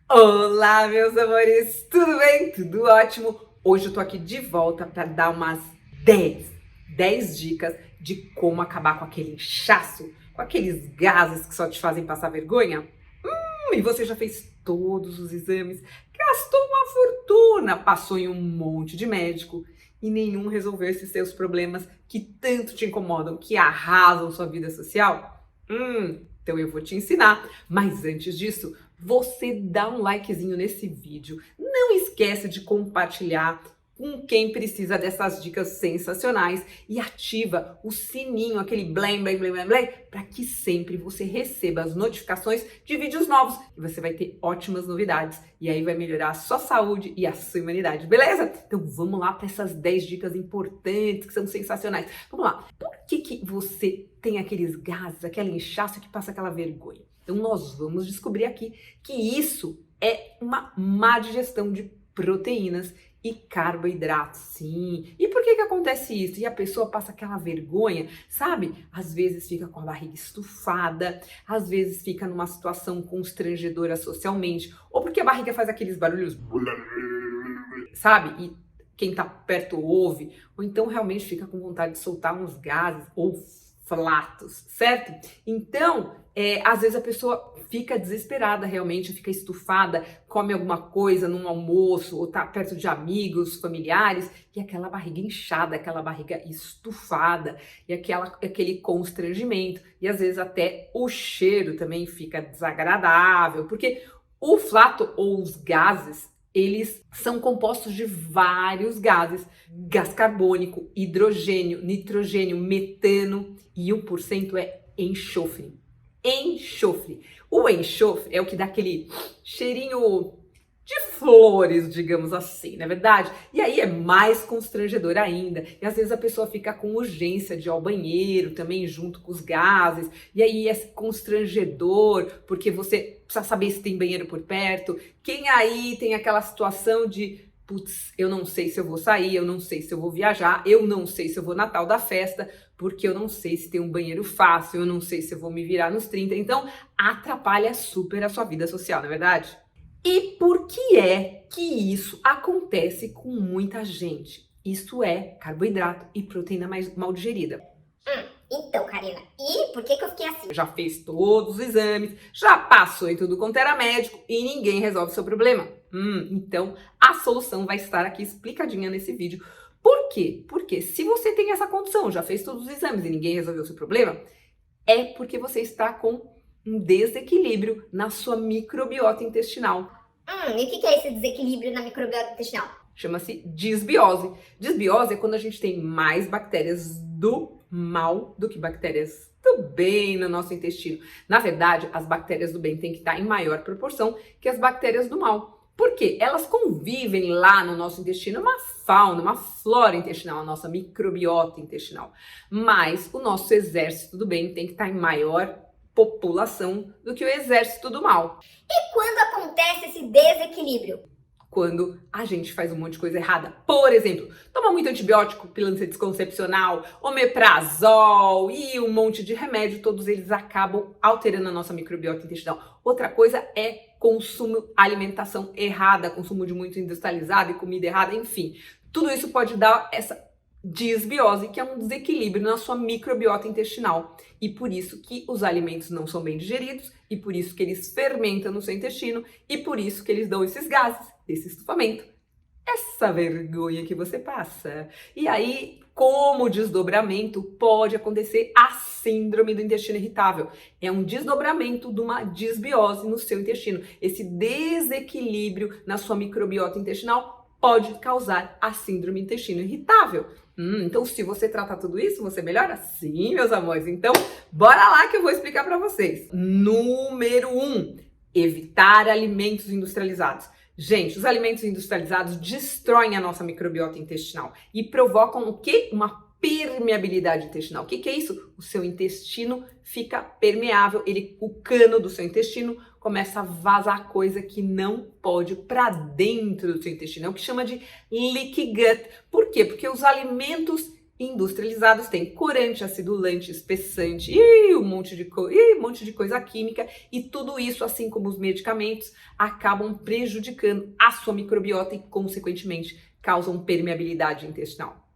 Olá, meus amores, tudo bem? Tudo ótimo? Hoje eu tô aqui de volta para dar umas 10 dicas de como acabar com aquele inchaço, com aqueles gases que só te fazem passar vergonha. E você já fez todos os exames, gastou uma fortuna, passou em um monte de médico e nenhum resolveu esses seus problemas que tanto te incomodam, que arrasam sua vida social? Então eu vou te ensinar. Mas antes disso, você dá um likezinho nesse vídeo. Não esquece de compartilhar com quem precisa dessas dicas sensacionais e ativa o sininho, aquele blém, blém, blém, blém, blém, para que sempre você receba as notificações de vídeos novos e você vai ter ótimas novidades e aí vai melhorar a sua saúde e a sua imunidade, beleza? Então vamos lá para essas 10 dicas importantes que são sensacionais. Vamos lá. Por que você tem aqueles gases, aquele inchaço que passa aquela vergonha? Então nós vamos descobrir aqui que isso é uma má digestão de proteínas e carboidratos, sim. E por que acontece isso? E a pessoa passa aquela vergonha, sabe? Às vezes fica com a barriga estufada, às vezes fica numa situação constrangedora socialmente, ou porque a barriga faz aqueles barulhos, sabe? E quem tá perto ouve, ou então realmente fica com vontade de soltar uns gases ou flatos, certo? Então, às vezes a pessoa fica desesperada realmente, fica estufada, come alguma coisa num almoço, ou tá perto de amigos, familiares, e aquela barriga inchada, aquela barriga estufada, e aquele constrangimento, e às vezes até o cheiro também fica desagradável, porque o flato ou os gases, eles são compostos de vários gases, gás carbônico, hidrogênio, nitrogênio, metano e 1% é enxofre. Enxofre. O enxofre é o que dá aquele cheirinho de flores, digamos assim, não é verdade? E aí é mais constrangedor ainda. E às vezes a pessoa fica com urgência de ir ao banheiro também junto com os gases. E aí é constrangedor, porque você precisa saber se tem banheiro por perto. Quem aí tem aquela situação de putz, eu não sei se eu vou sair, eu não sei se eu vou viajar, eu não sei se eu vou na tal da festa, porque eu não sei se tem um banheiro fácil, eu não sei se eu vou me virar nos 30. Então, atrapalha super a sua vida social, não é verdade? E por que é que isso acontece com muita gente? Isso é carboidrato e proteína mais mal digerida. Então, Karina, e por que eu fiquei assim? Já fez todos os exames, já passou em tudo quanto era médico e ninguém resolve o seu problema. Então a solução vai estar aqui explicadinha nesse vídeo. Por quê? Porque se você tem essa condição, já fez todos os exames e ninguém resolveu o seu problema, é porque você está com um desequilíbrio na sua microbiota intestinal. E o que é esse desequilíbrio na microbiota intestinal? Chama-se disbiose. Disbiose é quando a gente tem mais bactérias do mal do que bactérias do bem no nosso intestino. Na verdade, as bactérias do bem têm que estar em maior proporção que as bactérias do mal. Por quê? Elas convivem lá no nosso intestino, uma fauna, uma flora intestinal, a nossa microbiota intestinal. Mas o nosso exército do bem tem que estar em maior população do que o exército do mal. E quando acontece esse desequilíbrio? Quando a gente faz um monte de coisa errada. Por exemplo, toma muito antibiótico, pílula anticoncepcional, omeprazol e um monte de remédio, todos eles acabam alterando a nossa microbiota intestinal. Outra coisa é consumo, alimentação errada, consumo de muito industrializado e comida errada, enfim. Tudo isso pode dar essa disbiose, que é um desequilíbrio na sua microbiota intestinal. E por isso que os alimentos não são bem digeridos, e por isso que eles fermentam no seu intestino, e por isso que eles dão esses gases, esse estufamento, essa vergonha que você passa. E aí, como desdobramento, pode acontecer a síndrome do intestino irritável. É um desdobramento de uma disbiose no seu intestino. Esse desequilíbrio na sua microbiota intestinal pode causar a síndrome do intestino irritável. Então, se você tratar tudo isso, você melhora? Sim, meus amores. Então, bora lá que eu vou explicar para vocês. Número 1, evitar alimentos industrializados. Gente, os alimentos industrializados destroem a nossa microbiota intestinal e provocam o quê? Uma permeabilidade intestinal. O que é isso? O seu intestino fica permeável, o cano do seu intestino começa a vazar coisa que não pode para dentro do seu intestino. É o que chama de leaky gut. Por quê? Porque os alimentos industrializados têm corante, acidulante, espessante e um monte de coisa química, e tudo isso, assim como os medicamentos, acabam prejudicando a sua microbiota e, consequentemente, causam permeabilidade intestinal.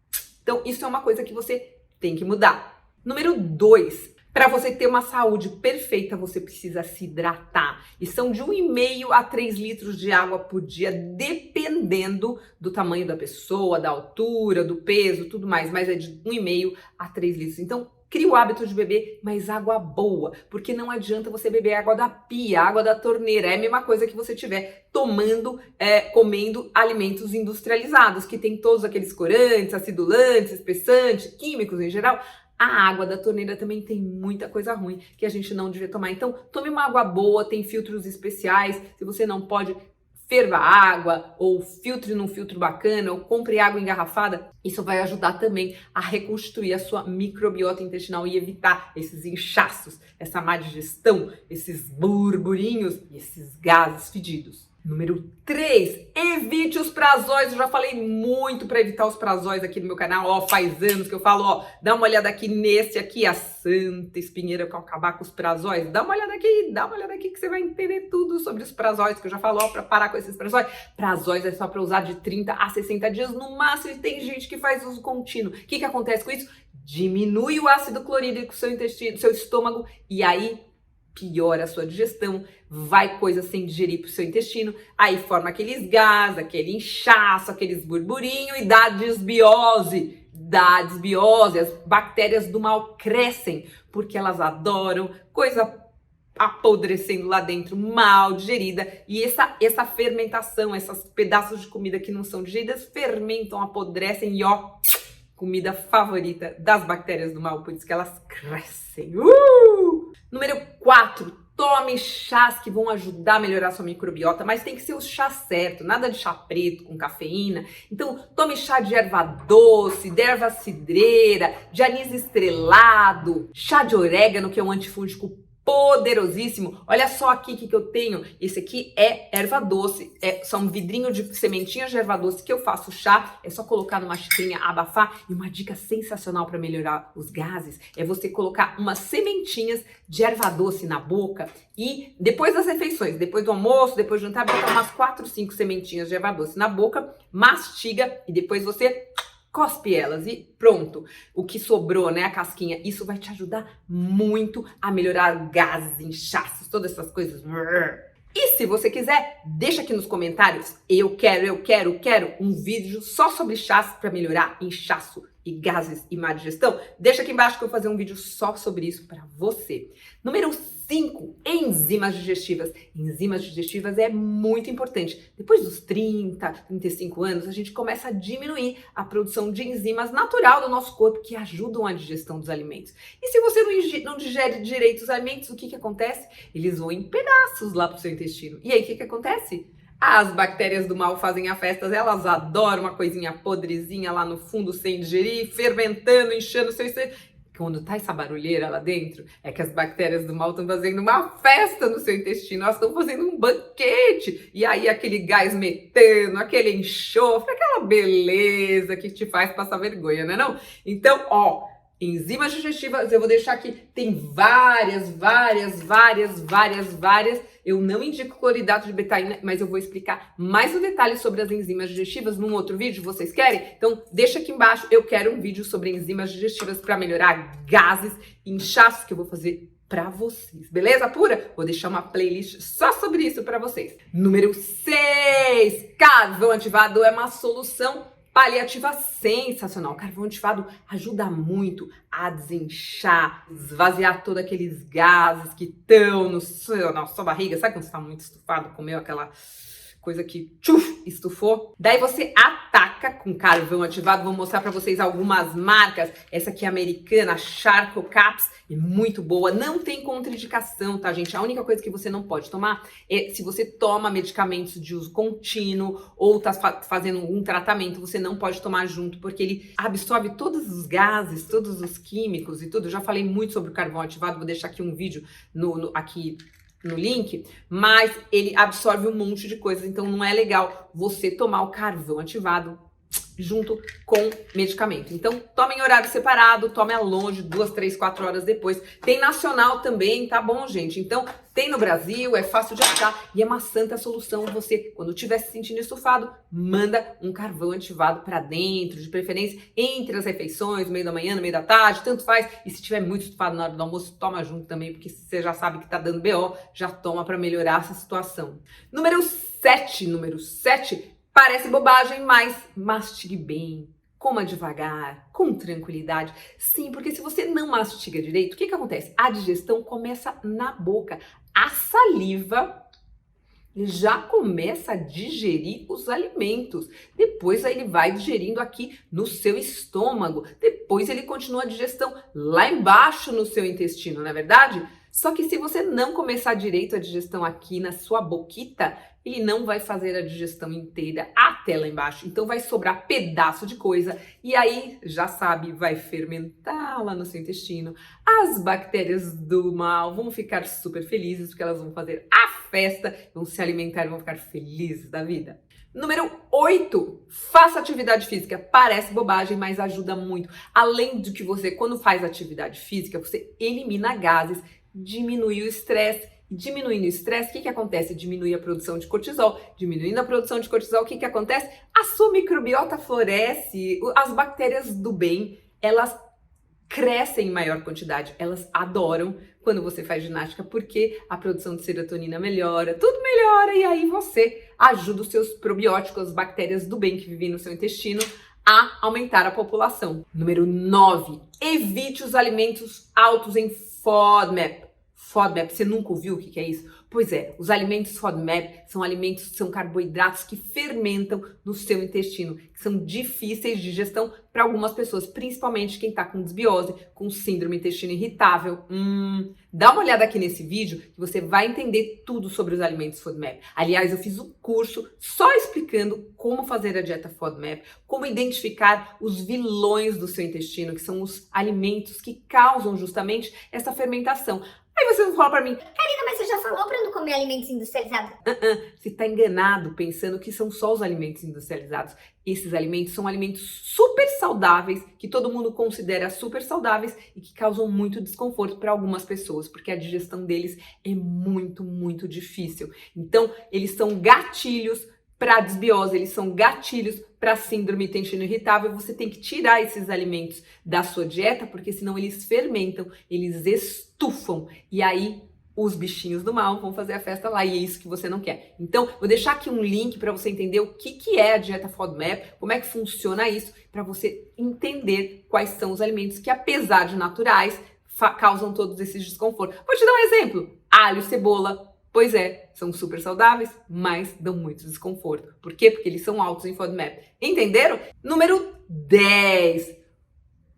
Então, isso é uma coisa que você tem que mudar. Número 2. Para você ter uma saúde perfeita, você precisa se hidratar. E são de 1,5 a 3 litros de água por dia, dependendo do tamanho da pessoa, da altura, do peso, tudo mais. Mas é de 1,5 a 3 litros. Então, crie o hábito de beber mais água boa, porque não adianta você beber água da pia, água da torneira. É a mesma coisa que você estiver comendo alimentos industrializados, que tem todos aqueles corantes, acidulantes, espessantes, químicos em geral. A água da torneira também tem muita coisa ruim que a gente não devia tomar. Então, tome uma água boa, tem filtros especiais. Se você não pode, ferva a água, ou filtre num filtro bacana, ou compre água engarrafada. Isso vai ajudar também a reconstituir a sua microbiota intestinal e evitar esses inchaços, essa má digestão, esses burburinhos e esses gases fedidos. Número 3, evite os prazóis. Eu já falei muito para evitar os prazóis aqui no meu canal. Faz anos que eu falo, dá uma olhada aqui nesse aqui, a Santa Espinheira para acabar com os prazóis. Dá uma olhada aqui que você vai entender tudo sobre os prazóis, que eu já falo, para parar com esses prazóis. Prazóis é só para usar de 30 a 60 dias no máximo, e tem gente que faz uso contínuo. O que acontece com isso? Diminui o ácido clorídrico do seu intestino, do seu estômago, e aí piora a sua digestão, vai coisa sem digerir pro seu intestino, aí forma aqueles gases, aquele inchaço, aqueles burburinhos e dá desbiose. As bactérias do mal crescem, porque elas adoram coisa apodrecendo lá dentro, mal digerida, e essa fermentação, esses pedaços de comida que não são digeridas, fermentam, apodrecem e comida favorita das bactérias do mal, por isso que elas crescem. Número 4, tome chás que vão ajudar a melhorar a sua microbiota, mas tem que ser o chá certo, nada de chá preto com cafeína. Então, tome chá de erva doce, de erva cidreira, de anis estrelado, chá de orégano, que é um antifúngico poderosíssimo. Olha só aqui o que eu tenho. Esse aqui é erva doce, são um vidrinho de sementinhas de erva doce que eu faço chá. É só colocar numa xicrinha, abafar. E uma dica sensacional para melhorar os gases é você colocar umas sementinhas de erva doce na boca e depois das refeições, depois do almoço, depois do jantar, botar umas 4, 5 sementinhas de erva doce na boca, mastiga e depois você cospe elas e pronto. O que sobrou, né, a casquinha, isso vai te ajudar muito a melhorar gases, inchaços, todas essas coisas. E se você quiser, deixa aqui nos comentários, eu quero um vídeo só sobre chás para melhorar inchaço e gases e má digestão. Deixa aqui embaixo que eu vou fazer um vídeo só sobre isso para você. Número 5, enzimas digestivas. Enzimas digestivas é muito importante. Depois dos 30, 35 anos, a gente começa a diminuir a produção de enzimas natural do nosso corpo que ajudam a digestão dos alimentos. E se você não digere direito os alimentos, o que acontece? Eles vão em pedaços lá pro seu intestino. E aí, o que acontece? As bactérias do mal fazem a festa, elas adoram uma coisinha podrezinha lá no fundo sem digerir, fermentando, inchando o seu estômago. Quando tá essa barulheira lá dentro, é que as bactérias do mal estão fazendo uma festa no seu intestino, elas estão fazendo um banquete. E aí aquele gás metano, aquele enxofre, aquela beleza que te faz passar vergonha, né não? Então, enzimas digestivas, eu vou deixar aqui, tem várias. Eu não indico cloridato de betaína, mas eu vou explicar mais no detalhe sobre as enzimas digestivas num outro vídeo, vocês querem? Então, deixa aqui embaixo, eu quero um vídeo sobre enzimas digestivas para melhorar gases e inchaços que eu vou fazer para vocês, beleza pura? Vou deixar uma playlist só sobre isso para vocês. Número 6, carvão ativado é uma solução paliativa sensacional. Carvão ativado ajuda muito a desinchar, esvaziar todos aqueles gases que estão na sua barriga. Sabe quando você está muito estufado, comeu aquela coisa que estufou? Daí você ataca com carvão ativado. Vou mostrar para vocês algumas marcas. Essa aqui é americana, a Charcoal Caps, é muito boa. Não tem contraindicação, tá, gente? A única coisa que você não pode tomar é se você toma medicamentos de uso contínuo ou tá fazendo um tratamento, você não pode tomar junto, porque ele absorve todos os gases, todos os químicos e tudo. Eu já falei muito sobre o carvão ativado, vou deixar aqui um vídeo aqui no link, mas ele absorve um monte de coisas, então não é legal você tomar o carvão ativado junto com medicamento. Então, tome em horário separado, tome a longe, 2, 3, 4 horas depois. Tem nacional também, tá bom, gente? Então, tem no Brasil, é fácil de achar e é uma santa solução. Você, quando estiver se sentindo estufado, manda um carvão ativado para dentro, de preferência entre as refeições, no meio da manhã, no meio da tarde, tanto faz. E se estiver muito estufado na hora do almoço, toma junto também, porque você já sabe que tá dando BO, já toma para melhorar essa situação. Número 7, parece bobagem, mas mastigue bem, coma devagar, com tranquilidade. Sim, porque se você não mastiga direito, o que acontece? A digestão começa na boca. A saliva já começa a digerir os alimentos. Depois aí ele vai digerindo aqui no seu estômago. Depois ele continua a digestão lá embaixo no seu intestino, não é verdade? Só que se você não começar direito a digestão aqui na sua boquita, ele não vai fazer a digestão inteira até lá embaixo. Então vai sobrar pedaço de coisa e aí, já sabe, vai fermentar lá no seu intestino. As bactérias do mal vão ficar super felizes porque elas vão fazer a festa, vão se alimentar e vão ficar felizes da vida. Número 8, faça atividade física. Parece bobagem, mas ajuda muito. Além de que você, quando faz atividade física, você elimina gases, diminui o estresse. Diminuindo o estresse, o que acontece? Diminui a produção de cortisol. Diminuindo a produção de cortisol, o que acontece? A sua microbiota floresce, as bactérias do bem, elas crescem em maior quantidade. Elas adoram quando você faz ginástica, porque a produção de serotonina melhora, tudo melhora, e aí você ajuda os seus probióticos, as bactérias do bem que vivem no seu intestino, a aumentar a população. Número 9, evite os alimentos altos em FODMAP. FODMAP, você nunca ouviu o que é isso? Pois é, os alimentos FODMAP são carboidratos que fermentam no seu intestino, que são difíceis de digestão para algumas pessoas, principalmente quem está com desbiose, com síndrome intestino irritável. Dá uma olhada aqui nesse vídeo que você vai entender tudo sobre os alimentos FODMAP. Aliás, eu fiz um curso só explicando como fazer a dieta FODMAP, como identificar os vilões do seu intestino, que são os alimentos que causam justamente essa fermentação. Aí você não fala pra mim, Karina, mas você já falou pra não comer alimentos industrializados? você tá enganado pensando que são só os alimentos industrializados. Esses alimentos são alimentos super saudáveis, que todo mundo considera super saudáveis e que causam muito desconforto para algumas pessoas, porque a digestão deles é muito, muito difícil. Então, eles são gatilhos para desbiose, eles são gatilhos para síndrome intestino irritável. Você tem que tirar esses alimentos da sua dieta, porque senão eles fermentam, eles estufam e aí os bichinhos do mal vão fazer a festa lá e é isso que você não quer. Então, vou deixar aqui um link para você entender o que é a dieta FODMAP, como é que funciona isso, para você entender quais são os alimentos que, apesar de naturais, causam todos esses desconfortos. Vou te dar um exemplo: alho, cebola. Pois é, são super saudáveis, mas dão muito desconforto. Por quê? Porque eles são altos em FODMAP. Entenderam? Número 10.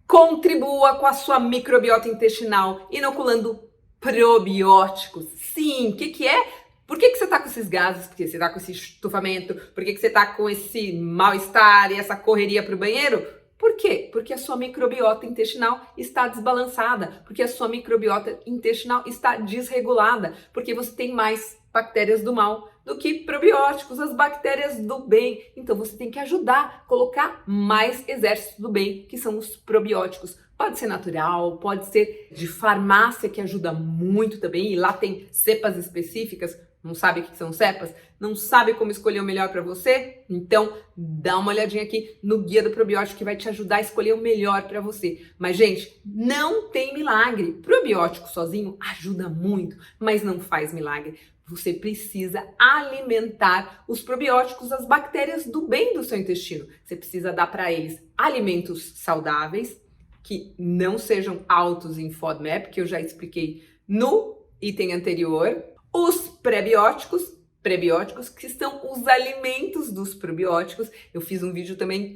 Contribua com a sua microbiota intestinal, inoculando probióticos. Sim, o que é? Por que você tá com esses gases? Por que você tá com esse estufamento? Por que você tá com esse mal-estar e essa correria pro banheiro? Por quê? Porque a sua microbiota intestinal está desbalançada, porque a sua microbiota intestinal está desregulada, porque você tem mais bactérias do mal do que probióticos, as bactérias do bem. Então você tem que ajudar, colocar mais exércitos do bem, que são os probióticos. Pode ser natural, pode ser de farmácia, que ajuda muito também, e lá tem cepas específicas. Não sabe o que são cepas? Não sabe como escolher o melhor para você? Então, dá uma olhadinha aqui no Guia do Probiótico que vai te ajudar a escolher o melhor para você. Mas, gente, não tem milagre. Probiótico sozinho ajuda muito, mas não faz milagre. Você precisa alimentar os probióticos, as bactérias do bem do seu intestino. Você precisa dar para eles alimentos saudáveis, que não sejam altos em FODMAP, que eu já expliquei no item anterior. Os prebióticos, que são os alimentos dos probióticos. Eu fiz um vídeo também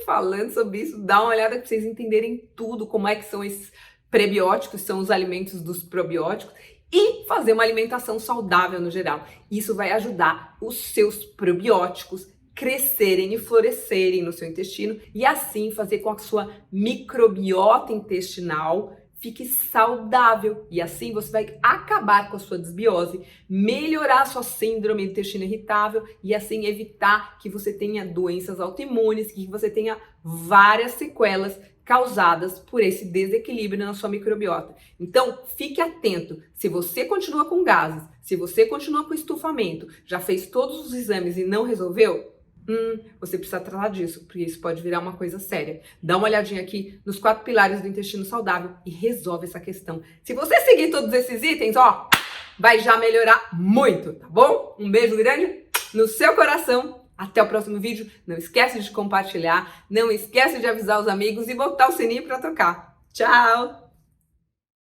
falando sobre isso. Dá uma olhada para vocês entenderem tudo, como é que são esses prebióticos, são os alimentos dos probióticos. E fazer uma alimentação saudável no geral. Isso vai ajudar os seus probióticos crescerem e florescerem no seu intestino e assim fazer com que a sua microbiota intestinal fique saudável. E assim você vai acabar com a sua desbiose, melhorar a sua síndrome do intestino irritável e assim evitar que você tenha doenças autoimunes, que você tenha várias sequelas causadas por esse desequilíbrio na sua microbiota. Então, fique atento. Se você continua com gases, se você continua com estufamento, já fez todos os exames e não resolveu, você precisa tratar disso, porque isso pode virar uma coisa séria. Dá uma olhadinha aqui nos 4 pilares do intestino saudável e resolve essa questão. Se você seguir todos esses itens, ó, vai já melhorar muito, tá bom? Um beijo grande no seu coração. Até o próximo vídeo. Não esquece de compartilhar, não esquece de avisar os amigos e botar o sininho para tocar. Tchau!